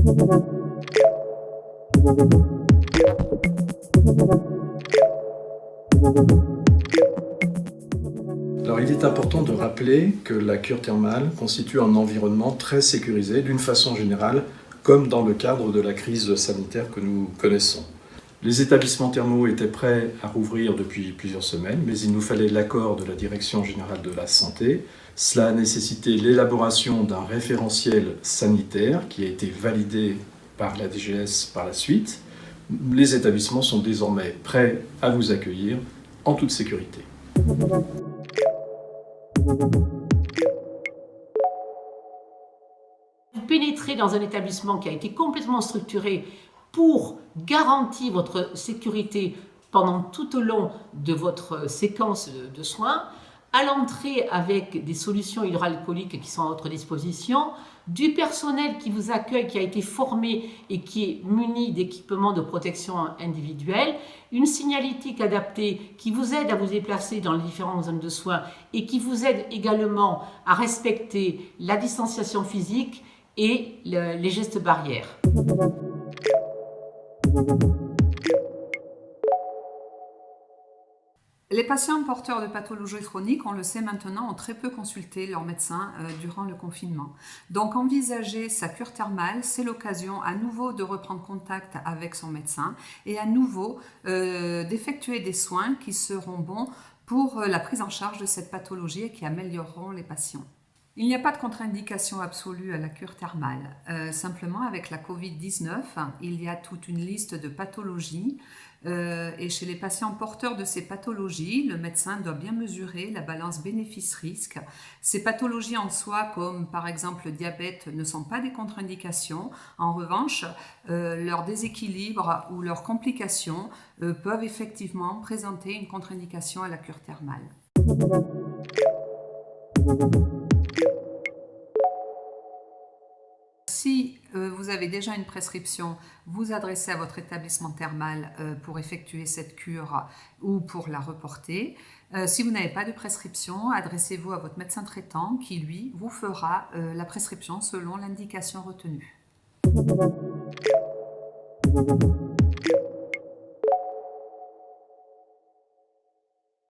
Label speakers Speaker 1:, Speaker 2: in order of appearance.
Speaker 1: Alors, il est important de rappeler que la cure thermale constitue un environnement très sécurisé d'une façon générale, comme dans le cadre de la crise sanitaire que nous connaissons. Les établissements thermaux étaient prêts à rouvrir depuis plusieurs semaines, mais il nous fallait l'accord de la Direction générale de la santé. Cela a nécessité l'élaboration d'un référentiel sanitaire qui a été validé par la DGS par la suite. Les établissements sont désormais prêts à vous accueillir en toute sécurité.
Speaker 2: Vous pénétrez dans un établissement qui a été complètement structuré pour garantir votre sécurité pendant tout au long de votre séquence de soins, à l'entrée avec des solutions hydroalcooliques qui sont à votre disposition, du personnel qui vous accueille, qui a été formé et qui est muni d'équipements de protection individuelle, une signalétique adaptée qui vous aide à vous déplacer dans les différentes zones de soins et qui vous aide également à respecter la distanciation physique et les gestes barrières.
Speaker 3: Les patients porteurs de pathologies chroniques, on le sait maintenant, ont très peu consulté leur médecin durant le confinement. Donc envisager sa cure thermale, c'est l'occasion à nouveau de reprendre contact avec son médecin et à nouveau d'effectuer des soins qui seront bons pour la prise en charge de cette pathologie et qui amélioreront les patients. Il n'y a pas de contre-indication absolue à la cure thermale. Simplement, avec la Covid-19, il y a toute une liste de pathologies et chez les patients porteurs de ces pathologies, le médecin doit bien mesurer la balance bénéfice-risque. Ces pathologies en soi, comme par exemple le diabète, ne sont pas des contre-indications. En revanche, leur déséquilibre ou leurs complications peuvent effectivement présenter une contre-indication à la cure thermale. Si vous avez déjà une prescription, vous adressez à votre établissement thermal pour effectuer cette cure ou pour la reporter. Si vous n'avez pas de prescription, adressez-vous à votre médecin traitant qui, lui, vous fera la prescription selon l'indication retenue.